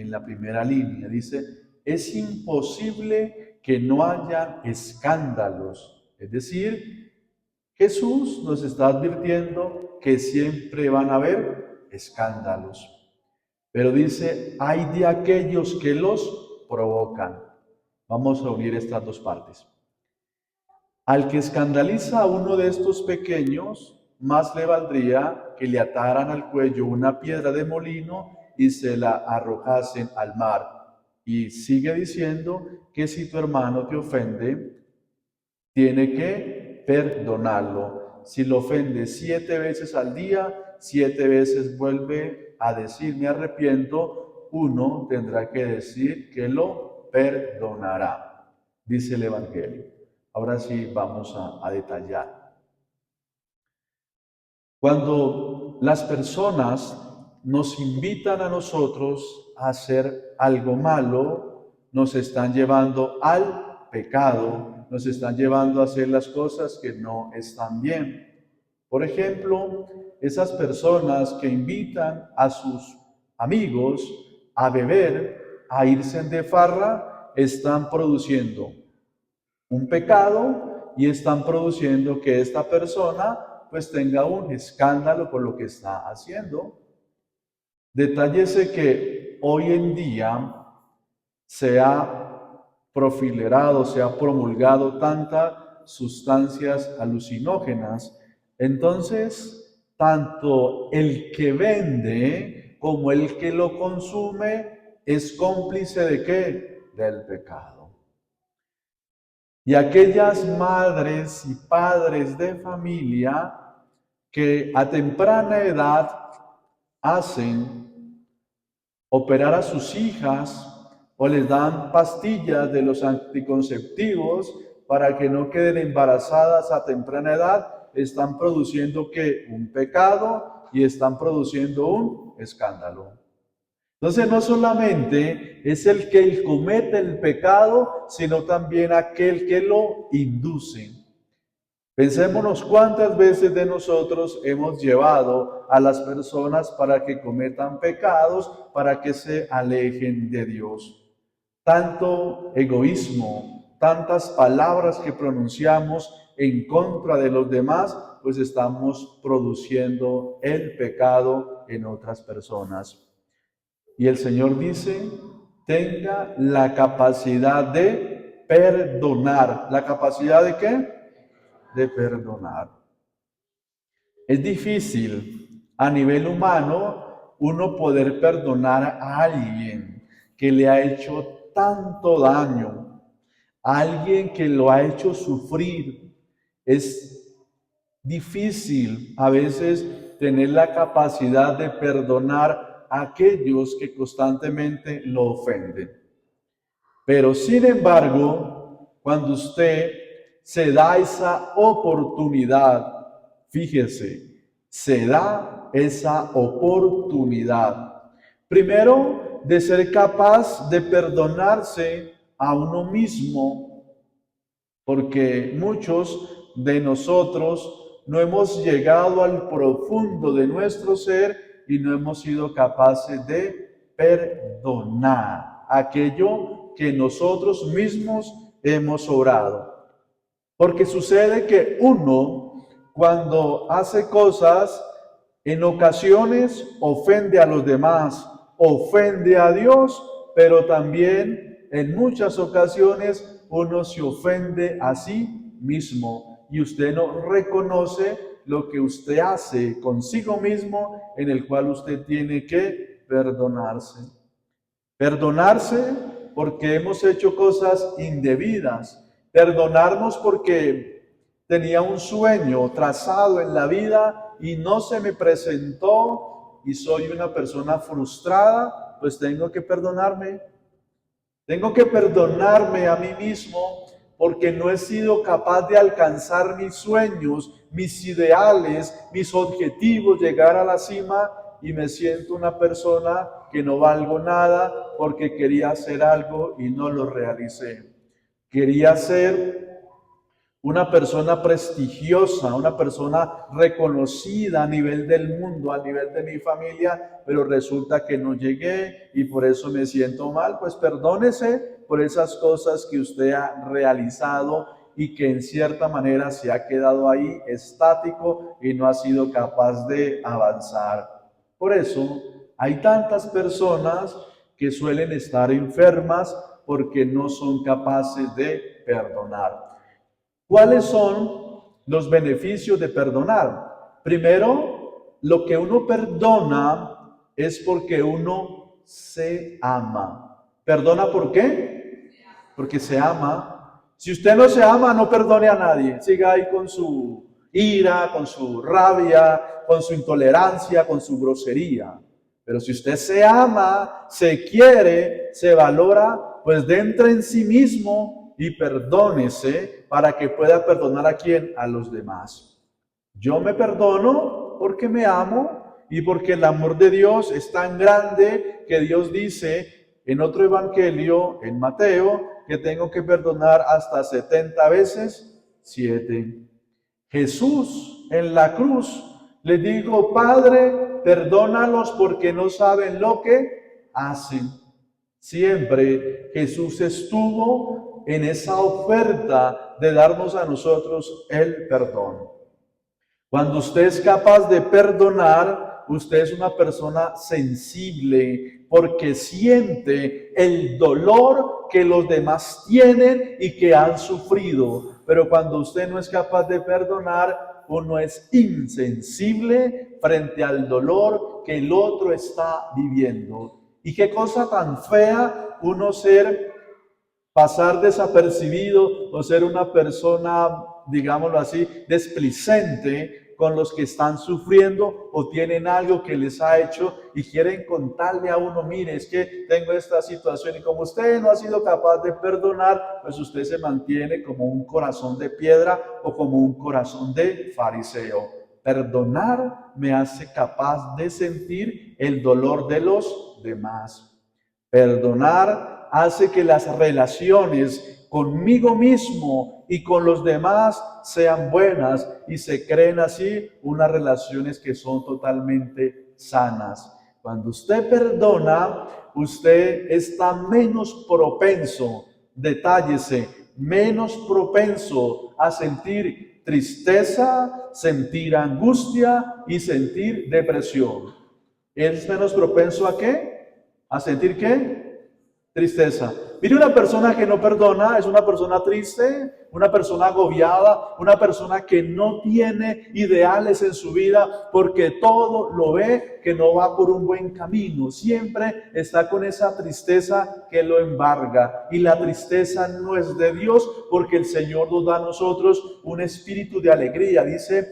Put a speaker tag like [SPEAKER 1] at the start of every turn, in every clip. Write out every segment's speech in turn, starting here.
[SPEAKER 1] en la primera línea. Dice, es imposible que no haya escándalos. Es decir, Jesús nos está advirtiendo que siempre van a haber escándalos. Pero dice, hay de aquellos que los provocan. Vamos a unir estas dos partes. Al que escandaliza a uno de estos pequeños, más le valdría que le ataran al cuello una piedra de molino y se la arrojasen al mar. Y sigue diciendo que si tu hermano te ofende, tiene que perdonarlo. Si lo ofende 7 veces al día, 7 veces vuelve a decir me arrepiento, uno tendrá que decir que lo perdonará, dice el Evangelio. Ahora sí vamos a detallar. Cuando las personas nos invitan a nosotros a hacer algo malo, nos están llevando al pecado, nos están llevando a hacer las cosas que no están bien. Por ejemplo, esas personas que invitan a sus amigos a beber, a irse de farra, están produciendo un pecado y están produciendo que esta persona pues tenga un escándalo por lo que está haciendo. Detállese que hoy en día se ha profilerado, se ha promulgado tantas sustancias alucinógenas. Entonces, tanto el que vende como el que lo consume es cómplice ¿de qué? Del pecado. Y aquellas madres y padres de familia que a temprana edad hacen operar a sus hijas o les dan pastillas de los anticonceptivos para que no queden embarazadas a temprana edad, están produciendo ¿qué? Un pecado y están produciendo un escándalo. Entonces no solamente es el que comete el pecado, sino también aquel que lo induce. Pensémonos cuántas veces de nosotros hemos llevado a las personas para que cometan pecados, para que se alejen de Dios. Tanto egoísmo, tantas palabras que pronunciamos en contra de los demás, pues estamos produciendo el pecado en otras personas. Y el Señor dice, tenga la capacidad de perdonar. ¿La capacidad de qué? De perdonar. Es difícil a nivel humano uno poder perdonar a alguien que le ha hecho tanto daño, a alguien que lo ha hecho sufrir. Es difícil a veces tener la capacidad de perdonar a aquellos que constantemente lo ofenden. Pero sin embargo, cuando usted se da esa oportunidad, fíjese, se da esa oportunidad. Primero, de ser capaz de perdonarse a uno mismo, porque muchos de nosotros no hemos llegado al profundo de nuestro ser y no hemos sido capaces de perdonar aquello que nosotros mismos hemos obrado. Porque sucede que uno, cuando hace cosas, en ocasiones ofende a los demás, ofende a Dios, pero también en muchas ocasiones uno se ofende a sí mismo y usted no reconoce lo que usted hace consigo mismo, en el cual usted tiene que perdonarse. Perdonarse porque hemos hecho cosas indebidas. Perdonarnos porque tenía un sueño trazado en la vida y no se me presentó y soy una persona frustrada, pues tengo que perdonarme. Tengo que perdonarme a mí mismo porque no he sido capaz de alcanzar mis sueños, mis ideales, mis objetivos, llegar a la cima y me siento una persona que no valgo nada porque quería hacer algo y no lo realicé. Quería ser una persona prestigiosa, una persona reconocida a nivel del mundo, a nivel de mi familia, pero resulta que no llegué y por eso me siento mal. Pues perdónese por esas cosas que usted ha realizado y que en cierta manera se ha quedado ahí estático y no ha sido capaz de avanzar. Por eso hay tantas personas que suelen estar enfermas porque no son capaces de perdonar. ¿Cuáles son los beneficios de perdonar? Primero, lo que uno perdona es porque uno se ama. ¿Perdona por qué? Porque se ama. Si usted no se ama, no perdone a nadie. Siga ahí con su ira, con su rabia, con su intolerancia, con su grosería. Pero si usted se ama, se quiere, se valora, pues dentro en sí mismo y perdónese para que pueda perdonar a quién, a los demás. Yo me perdono porque me amo y porque el amor de Dios es tan grande que Dios dice en otro evangelio, en Mateo, que tengo que perdonar hasta 70 veces 7. Jesús en la cruz le dijo, Padre, perdónalos porque no saben lo que hacen. Siempre Jesús estuvo en esa oferta de darnos a nosotros el perdón. Cuando usted es capaz de perdonar, usted es una persona sensible porque siente el dolor que los demás tienen y que han sufrido. Pero cuando usted no es capaz de perdonar, uno es insensible frente al dolor que el otro está viviendo. Y qué cosa tan fea uno pasar desapercibido o ser una persona, digámoslo así, desplicente con los que están sufriendo o tienen algo que les ha hecho y quieren contarle a uno, mire, es que tengo esta situación y como usted no ha sido capaz de perdonar, pues usted se mantiene como un corazón de piedra o como un corazón de fariseo. Perdonar me hace capaz de sentir el dolor de los demás. Perdonar hace que las relaciones conmigo mismo y con los demás sean buenas y se creen así unas relaciones que son totalmente sanas. Cuando usted perdona, usted está menos propenso, detállese, menos propenso a sentir tristeza, sentir angustia y sentir depresión. ¿Es menos propenso a qué? ¿A sentir qué? Tristeza. Mire, una persona que no perdona es una persona triste, una persona agobiada, una persona que no tiene ideales en su vida porque todo lo ve que no va por un buen camino. Siempre está con esa tristeza que lo embarga. Y la tristeza no es de Dios porque el Señor nos da a nosotros un espíritu de alegría. Dice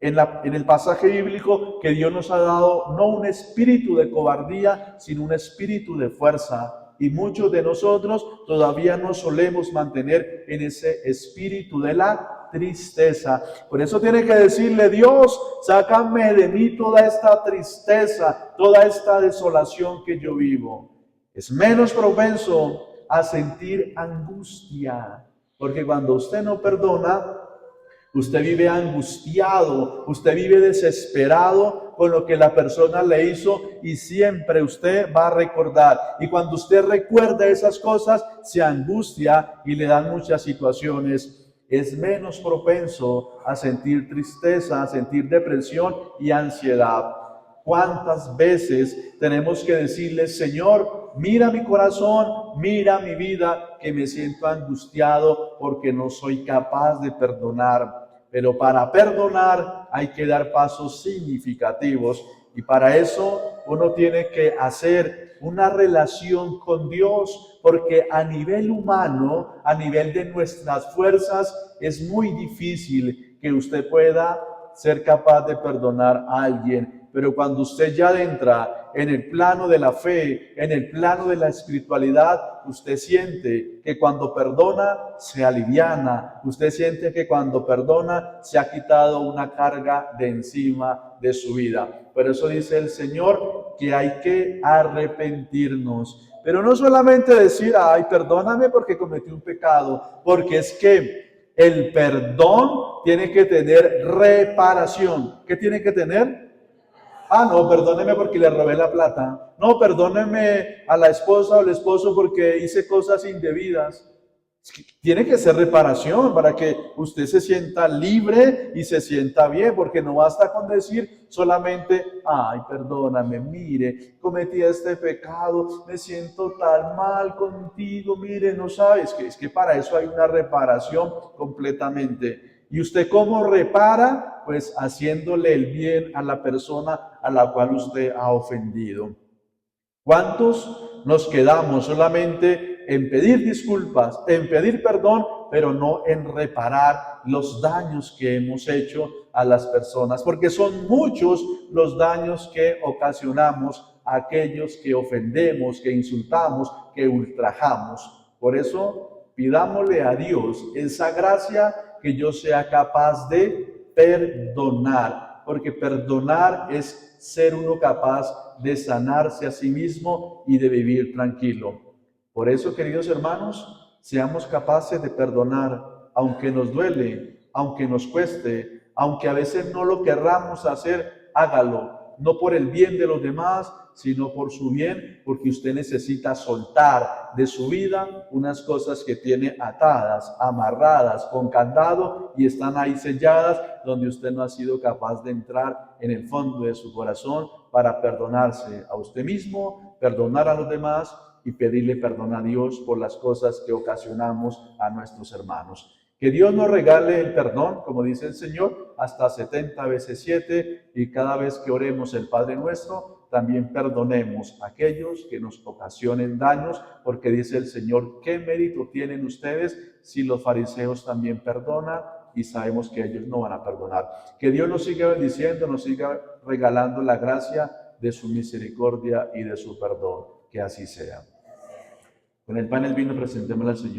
[SPEAKER 1] en el pasaje bíblico que Dios nos ha dado no un espíritu de cobardía, sino un espíritu de fuerza. Y muchos de nosotros todavía nos solemos mantener en ese espíritu de la tristeza. Por eso tiene que decirle, Dios, sácame de mí toda esta tristeza, toda esta desolación que yo vivo. Es menos propenso a sentir angustia, porque cuando usted no perdona, usted vive angustiado, usted vive desesperado con lo que la persona le hizo y siempre usted va a recordar. Y cuando usted recuerda esas cosas, se angustia y le dan muchas situaciones. Es menos propenso a sentir tristeza, a sentir depresión y ansiedad. ¿Cuántas veces tenemos que decirle, Señor, mira mi corazón, mira mi vida, que me siento angustiado porque no soy capaz de perdonar? Pero para perdonar hay que dar pasos significativos y para eso uno tiene que hacer una relación con Dios, porque a nivel humano, a nivel de nuestras fuerzas, es muy difícil que usted pueda ser capaz de perdonar a alguien. Pero cuando usted ya entra en el plano de la fe, en el plano de la espiritualidad, usted siente que cuando perdona se aliviana, usted siente que cuando perdona se ha quitado una carga de encima de su vida. Por eso dice el Señor que hay que arrepentirnos. Pero no solamente decir, ay, perdóname porque cometí un pecado, porque es que El perdón tiene que tener reparación. ¿Qué tiene que tener? Ah, no, perdóneme porque le robé la plata. No, perdóneme a la esposa o al esposo porque hice cosas indebidas. Tiene que ser reparación para que usted se sienta libre y se sienta bien, porque no basta con decir solamente, ay, perdóname, mire, cometí este pecado, me siento tan mal contigo, mire, no sabes, que es que para eso hay una reparación completamente. ¿Y usted cómo repara? Pues haciéndole el bien a la persona a la cual usted ha ofendido. ¿Cuántos nos quedamos solamente en pedir disculpas, en pedir perdón, pero no en reparar los daños que hemos hecho a las personas? Porque son muchos los daños que ocasionamos a aquellos que ofendemos, que insultamos, que ultrajamos. Por eso, pidámosle a Dios esa gracia que yo sea capaz de perdonar, porque perdonar es ser uno capaz de sanarse a sí mismo y de vivir tranquilo. Por eso, queridos hermanos, seamos capaces de perdonar, aunque nos duele, aunque nos cueste, aunque a veces no lo querramos hacer, hágalo, no por el bien de los demás, sino por su bien, porque usted necesita soltar de su vida unas cosas que tiene atadas, amarradas, con candado y están ahí selladas, donde usted no ha sido capaz de entrar en el fondo de su corazón para perdonarse a usted mismo, perdonar a los demás y pedirle perdón a Dios por las cosas que ocasionamos a nuestros hermanos. Que Dios nos regale el perdón, como dice el Señor, hasta 70 veces 7, y cada vez que oremos el Padre Nuestro, también perdonemos a aquellos que nos ocasionen daños, porque dice el Señor, ¿qué mérito tienen ustedes si los fariseos también perdonan? Y sabemos que ellos no van a perdonar. Que Dios nos siga bendiciendo, nos siga regalando la gracia de su misericordia y de su perdón. Que así sea. Con el pan y el vino presentemos al Señor.